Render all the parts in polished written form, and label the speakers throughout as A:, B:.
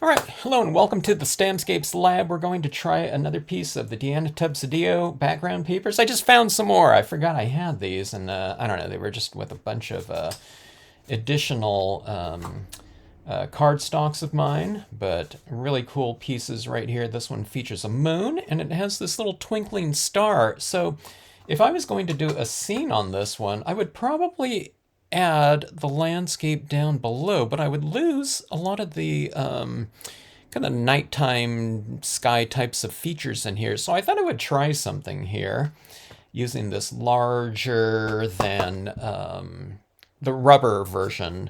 A: All right, hello and welcome to the Stampscapes lab. We're going to try another piece of the Deanna Tubb-Sedillo background papers. I just found some more. I forgot I had these, and I don't know, they were just with a bunch of additional card stocks of mine, but really cool pieces right here. This one features a moon, and it has this little twinkling star. So if I was going to do a scene on this one, I would probably add the landscape down below, but I would lose a lot of the kind of nighttime sky types of features in here. So I thought I would try something here using this larger than the rubber version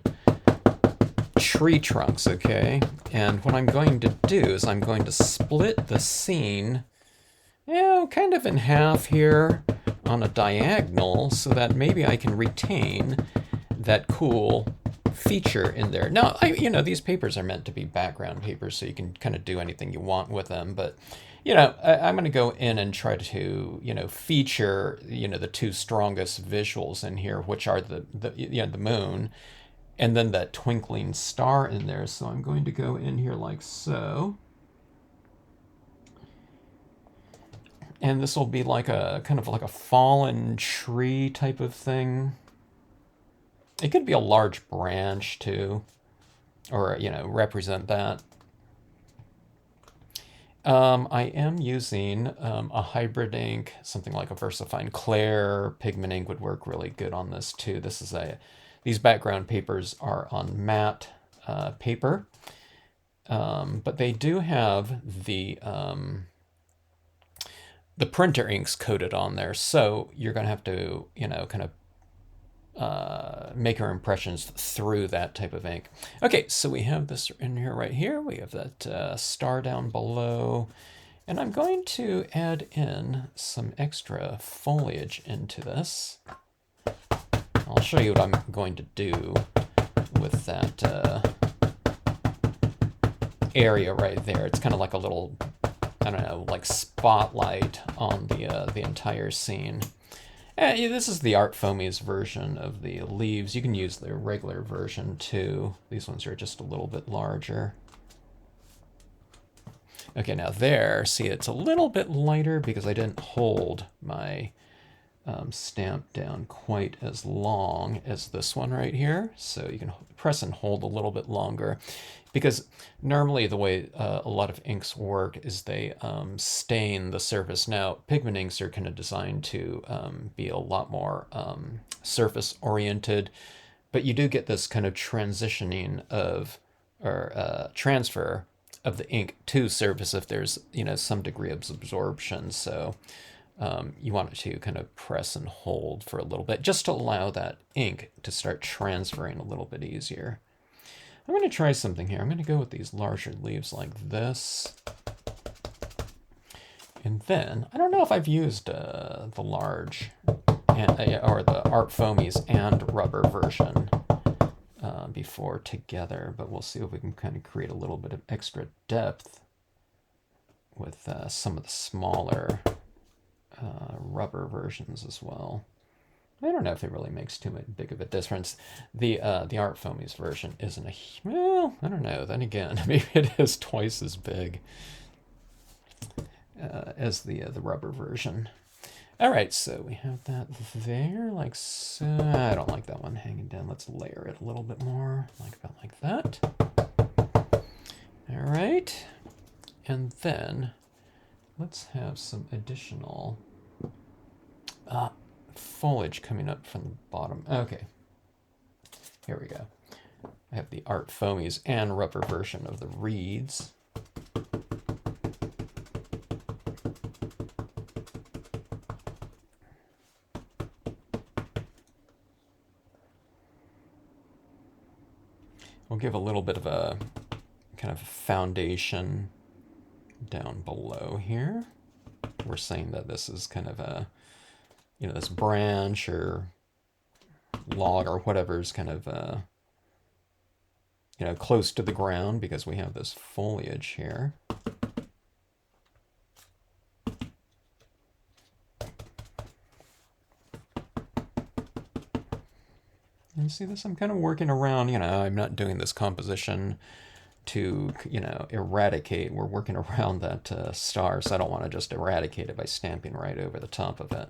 A: tree trunks, okay? And what I'm going to do is I'm going to split the scene, kind of in half here on a diagonal so that maybe I can retain that cool feature in there. Now, these papers are meant to be background papers, so you can kind of do anything you want with them, but I'm going to go in and try to, feature, the two strongest visuals in here, which are the moon and then that twinkling star in there. So I'm going to go in here like so. And this will be like a kind of like a fallen tree type of thing. It could be a large branch too, or, represent that. I am using a hybrid ink, something like a VersaFine Clair. Pigment ink would work really good on this too. These background papers are on matte paper, but they do have the printer inks coated on there, so you're going to have to, kind of make our impressions through that type of ink. Okay, so we have this in here right here. We have that star down below. And I'm going to add in some extra foliage into this. I'll show you what I'm going to do with that area right there. It's kind of like a little, I don't know, like spotlight on the entire scene. This is the ArtFoamies version of the leaves. You can use the regular version too. These ones are just a little bit larger. Okay, now there, see, it's a little bit lighter because I didn't hold my stamp down quite as long as this one right here. So you can press and hold a little bit longer, because normally the way a lot of inks work is they stain the surface. Now, pigment inks are kind of designed to be a lot more surface oriented, but you do get this kind of transitioning of, or transfer of the ink to surface if there's, some degree of absorption. So you want it to kind of press and hold for a little bit just to allow that ink to start transferring a little bit easier. I'm going to try something here. I'm going to go with these larger leaves like this. And then, I don't know if I've used the large or the ArtFoamies and rubber version before together, but we'll see if we can kind of create a little bit of extra depth with some of the smaller rubber versions as well. I don't know if it really makes too big of a difference. The ArtFoamies version isn't well, I don't know. Then again, maybe it is twice as big as the rubber version. All right, so we have that there, like so. I don't like that one hanging down. Let's layer it a little bit more, like about like that. All right, and then let's have some additional foliage coming up from the bottom. Okay, here we go. I have the ArtFoamies and rubber version of the reeds. We'll give a little bit of a kind of foundation down below here. We're saying that this is kind of a, this branch or log or whatever is kind of, close to the ground because we have this foliage here. And see this, I'm kind of working around, I'm not doing this composition to, you know, eradicate. We're working around that star, so I don't want to just eradicate it by stamping right over the top of it.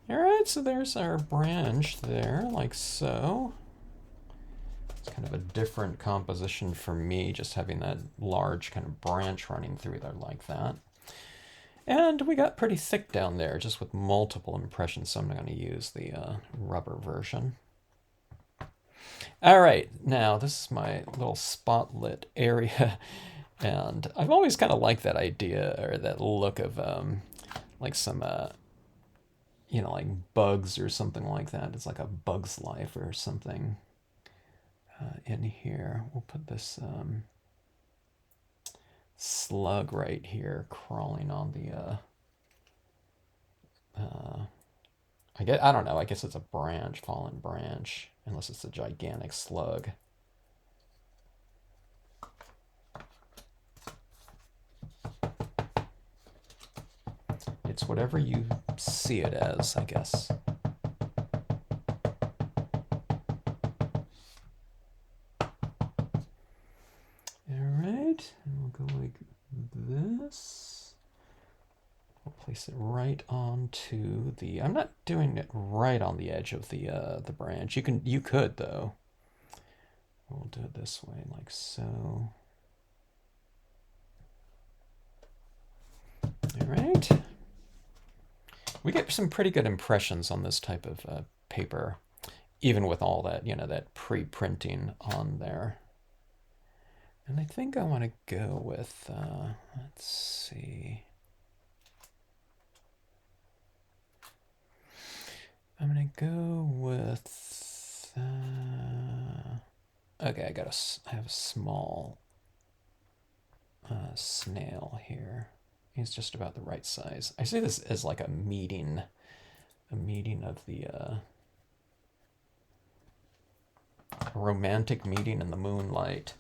A: All right, so there's our branch there, like so. It's kind of a different composition for me, just having that large kind of branch running through there like that. And we got pretty thick down there, just with multiple impressions, so I'm going to use the rubber version. All right, now this is my little spotlit area, and I've always kind of liked that idea, or that look of like some, you know, like bugs or something like that. It's like a bug's life or something in here. We'll put this slug right here crawling on the I don't know, I guess it's a branch, fallen branch, unless it's a gigantic slug. It's whatever you see it as, I guess. Alright, and we'll go like this. We'll place it right onto the, I'm not doing it right on the edge of the branch. You could though. We'll do it this way, like so. All right. We get some pretty good impressions on this type of paper, even with all that, you know, that pre-printing on there. And I think I want to go with, let's see. I'm going to go with, okay, I have a small snail here. He's just about the right size. I see this as like a meeting of the romantic meeting in the moonlight.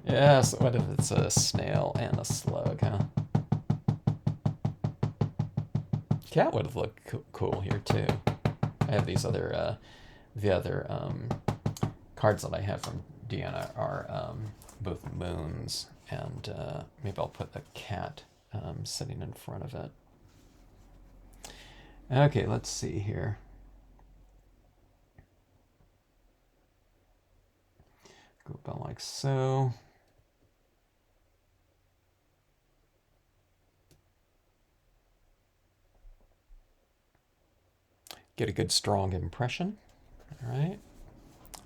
A: Yes, what if it's a snail and a slug, huh? Cat would have looked cool here too. I have these other, the other cards that I have from Deanna are both moons, and maybe I'll put a cat sitting in front of it. Okay, let's see here. Go about like so. Get a good strong impression. All right.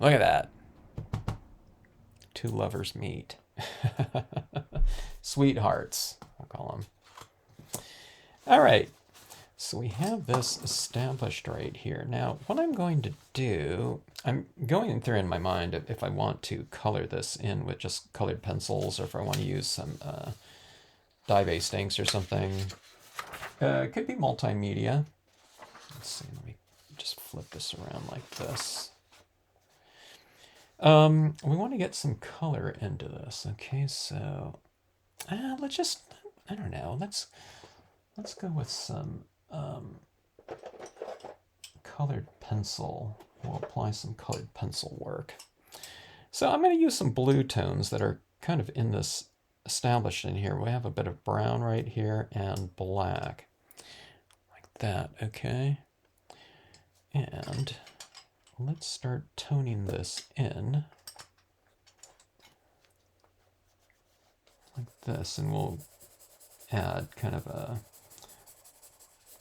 A: Look at that. Two lovers meet. Sweethearts, I'll call them. All right. So we have this established right here. Now, what I'm going to do, I'm going through in my mind if I want to color this in with just colored pencils, or if I want to use some dye-based inks or something. It could be multimedia. Let's see, let me just flip this around like this. We want to get some color into this. Okay, so let's just, I don't know, let's go with some colored pencil. We'll apply some colored pencil work. So I'm going to use some blue tones that are kind of in this, established in here. We have a bit of brown right here and black, like that, okay? And let's start toning this in like this, and we'll add kind of a,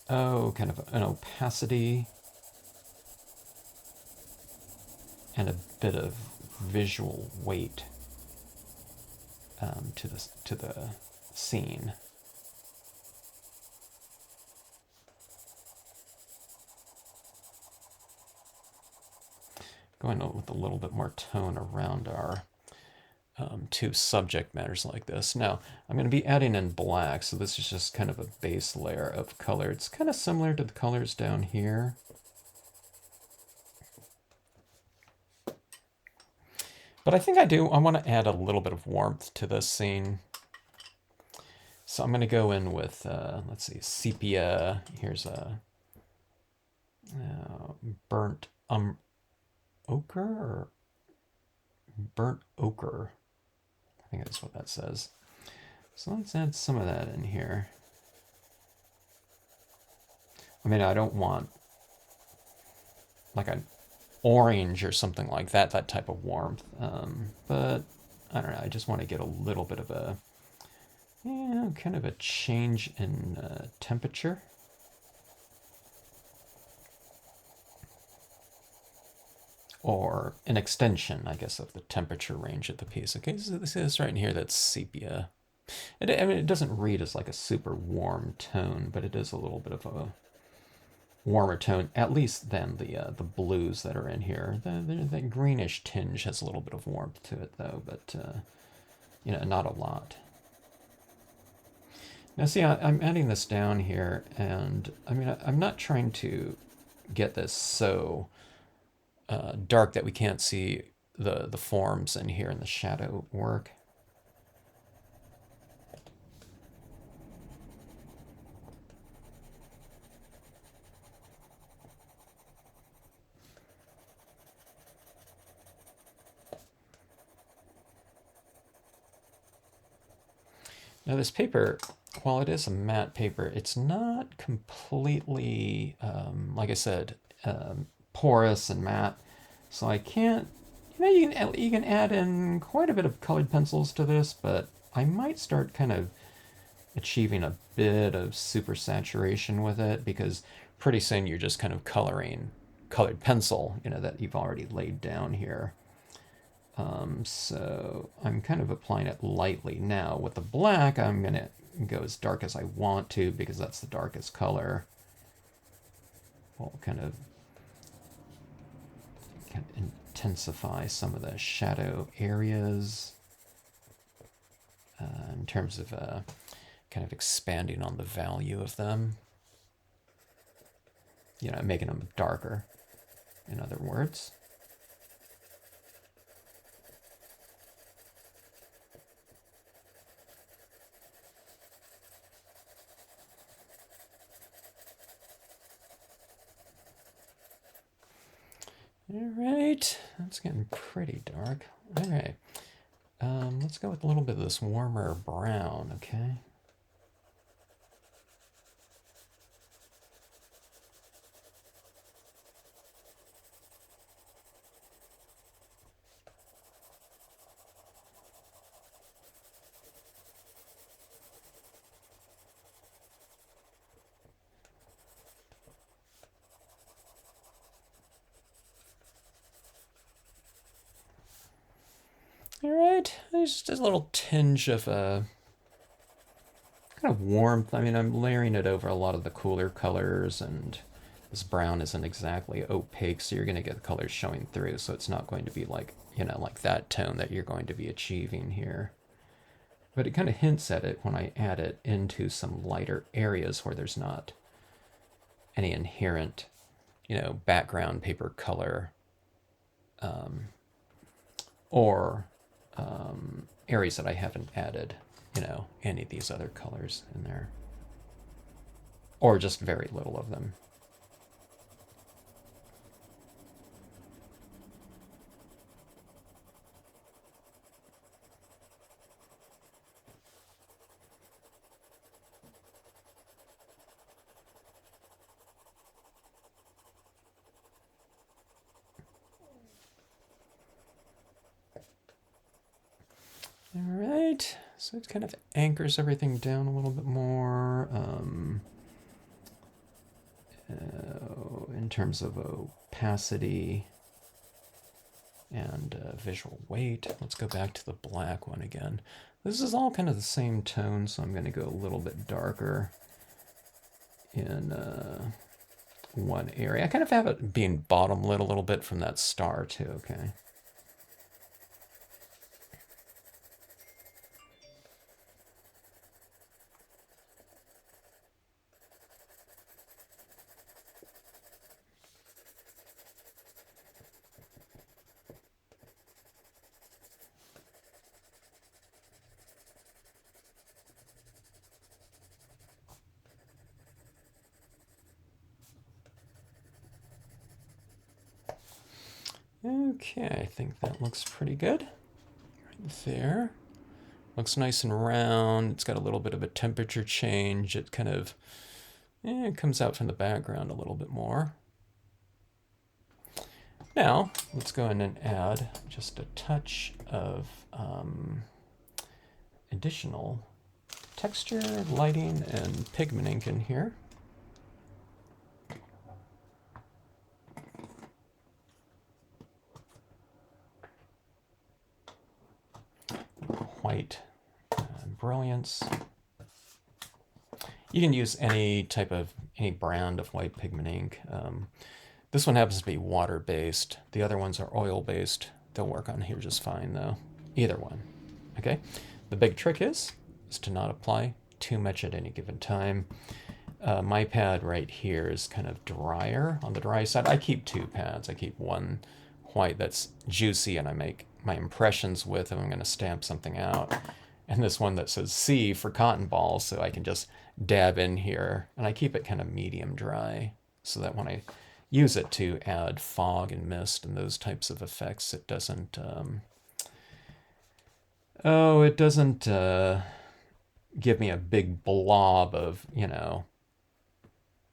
A: kind of an opacity and a bit of visual weight to the scene. Going with a little bit more tone around our two subject matters like this. Now, I'm going to be adding in black, so this is just kind of a base layer of color. It's kind of similar to the colors down here. But I think I want to add a little bit of warmth to this scene. So I'm going to go in with, let's see, sepia. Here's a burnt ochre or burnt ochre. I think that's what that says. So let's add some of that in here. I mean, I don't want like an orange or something like that, that type of warmth. But I don't know, I just want to get a little bit of a, yeah, kind of a change in temperature. Or an extension, I guess, of the temperature range of the piece. Okay, so this is right in here, that's sepia. I mean, it doesn't read as like a super warm tone, but it is a little bit of a warmer tone, at least than the blues that are in here. The greenish tinge has a little bit of warmth to it, though, but you know, not a lot. Now, see, I'm adding this down here, and I mean, I'm not trying to get this so dark that we can't see the forms in here in the shadow work. Now this paper, while it is a matte paper, it's not completely, like I said, porous and matte. So I can't, you know, you can add in quite a bit of colored pencils to this, but I might start kind of achieving a bit of super saturation with it, because pretty soon you're just kind of coloring colored pencil, you know, that you've already laid down here. So I'm kind of applying it lightly. Now with the black, I'm going to go as dark as I want to, because that's the darkest color. We'll kind of intensify some of the shadow areas in terms of kind of expanding on the value of them. You know, making them darker, in other words. All right, that's getting pretty dark. All right, let's go with a little bit of this warmer brown, okay? All right, there's just a little tinge of kind of warmth. I mean, I'm layering it over a lot of the cooler colors, and this brown isn't exactly opaque, so you're going to get the colors showing through, so it's not going to be like, you know, like that tone that you're going to be achieving here. But it kind of hints at it when I add it into some lighter areas where there's not any inherent, you know, background paper color, or areas that I haven't added, you know, any of these other colors in there, or just very little of them. All right, so it kind of anchors everything down a little bit more. In terms of opacity and visual weight. Let's go back to the black one again. This is all kind of the same tone, so I'm going to go a little bit darker in one area. I kind of have it being bottom lit a little bit from that star too, okay? Okay, I think that looks pretty good. Right there. Looks nice and round. It's got a little bit of a temperature change. It kind of it comes out from the background a little bit more. Now, let's go in and add just a touch of additional texture, lighting, and pigment ink in here. White brilliance. You can use any brand of white pigment ink. This one happens to be water-based. The other ones are oil-based. They'll work on here just fine, though. Either one. Okay. The big trick is to not apply too much at any given time. My pad right here is kind of drier on the dry side. I keep two pads. I keep one white that's juicy and I make my impressions with if I'm going to stamp something out. And this one that says C for cotton balls, so I can just dab in here. And I keep it kind of medium dry so that when I use it to add fog and mist and those types of effects, it doesn't give me a big blob of,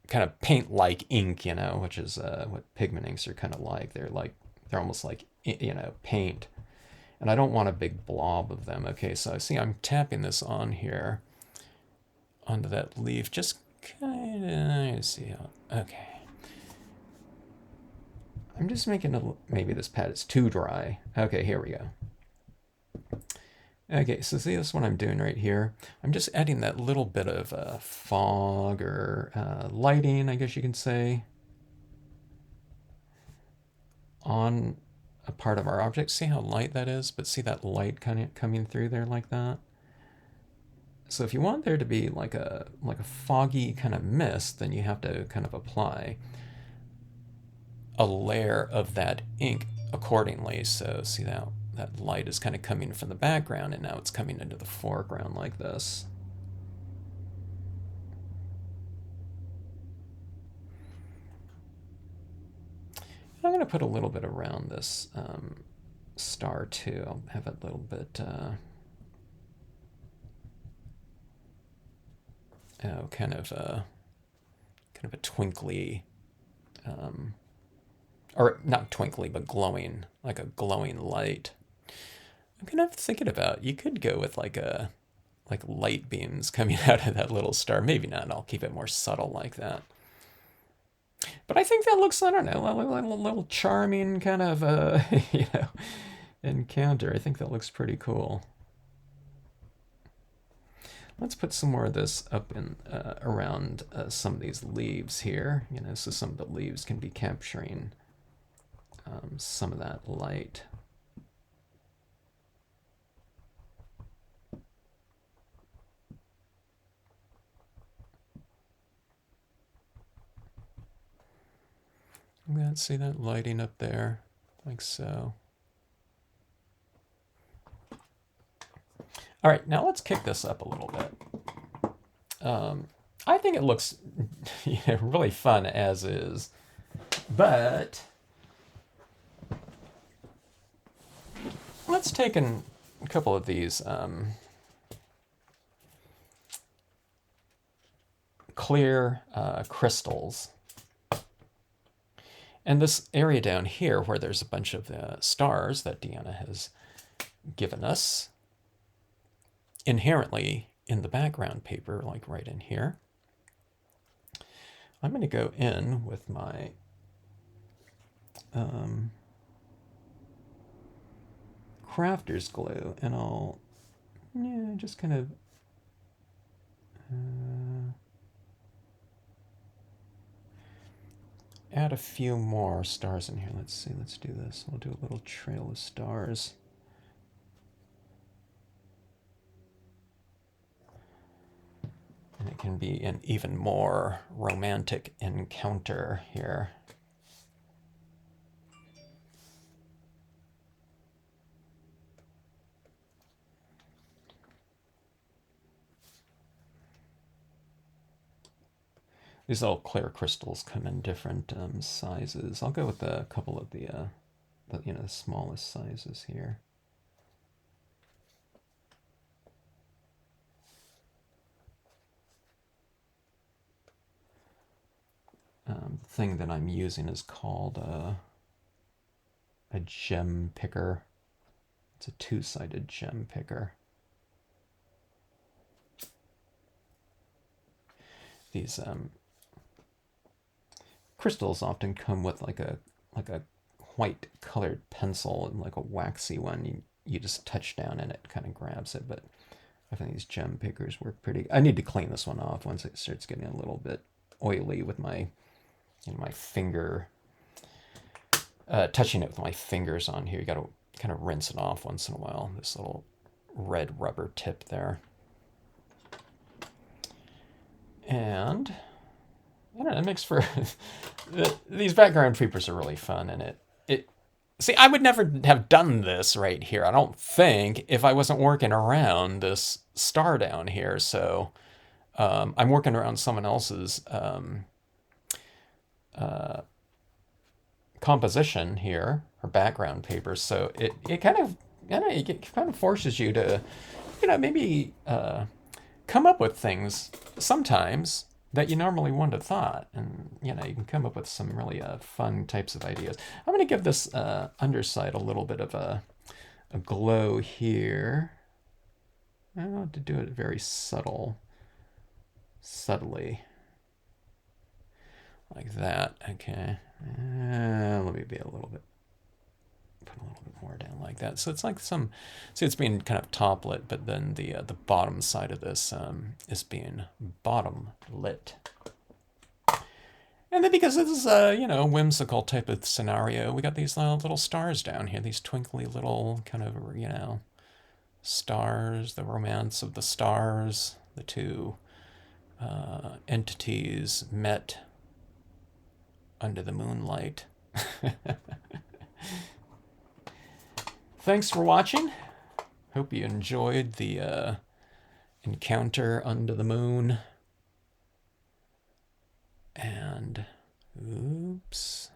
A: kind of paint-like ink, which is what pigment inks are kind of like. They're almost like, paint. And I don't want a big blob of them. Okay, so see, I'm tapping this on here onto that leaf, just kind of see how, okay. I'm just making maybe this pad is too dry. Okay, here we go. Okay, so see this what I'm doing right here? I'm just adding that little bit of fog or lighting, I guess you can say, on a part of our object. See how light that is? But see that light kind of coming through there like that? So if you want there to be like a foggy kind of mist, then you have to kind of apply a layer of that ink accordingly. So see that light is kind of coming from the background and now it's coming into the foreground like this. I'm going to put a little bit around this star too. I'll have a little bit kind of a twinkly, or not twinkly, but glowing, like a glowing light. I'm kind of thinking about, you could go with like light beams coming out of that little star. Maybe not. I'll keep it more subtle like that. But I think that looks, I don't know, a little charming kind of, encounter. I think that looks pretty cool. Let's put some more of this up in around some of these leaves here, so some of the leaves can be capturing some of that light. Let's see that lighting up there, like so. All right, now let's kick this up a little bit. I think it looks really fun as is, but let's take a couple of these clear crystals. And this area down here where there's a bunch of stars that Deanna has given us inherently in the background paper, like right in here, I'm going to go in with my crafter's glue and I'll just kind of add a few more stars in here. Let's see, let's do this. We'll do a little trail of stars. And it can be an even more romantic encounter here. These little clear crystals come in different sizes. I'll go with a couple of the the smallest sizes here. The thing that I'm using is called a gem picker. It's a two-sided gem picker. These crystals often come with like a white colored pencil and like a waxy one. You just touch down and it kind of grabs it. But I think these gem pickers work pretty. I need to clean this one off once it starts getting a little bit oily with my finger. Touching it with my fingers on here. You got to kind of rinse it off once in a while. This little red rubber tip there. And I don't know, it makes for these background papers are really fun, and it see, I would never have done this right here, I don't think, if I wasn't working around this star down here. So I'm working around someone else's composition here, or background paper. So it kind of forces you to, maybe come up with things sometimes that you normally wouldn't have thought. And, you can come up with some really fun types of ideas. I'm going to give this underside a little bit of a glow here. I want to do it very subtly. Like that, okay. Let me be a little bit, put a little bit more down like that. So it's like see, it's being kind of top lit, but then the bottom side of this is being bottom lit. And then because this is a whimsical type of scenario, we got these little stars down here, these twinkly little kind of stars, the romance of the stars, the two entities met under the moonlight. Thanks for watching. Hope you enjoyed the encounter under the moon. And oops.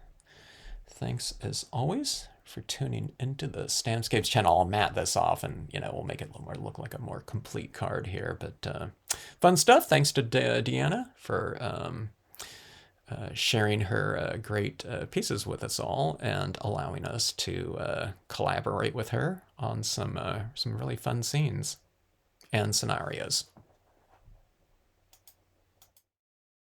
A: Thanks as always for tuning into the Stampscapes channel. I'll matte this off and we'll make it a little more look like a more complete card here. But fun stuff. Thanks to Deanna for sharing her great pieces with us all and allowing us to collaborate with her on some really fun scenes and scenarios.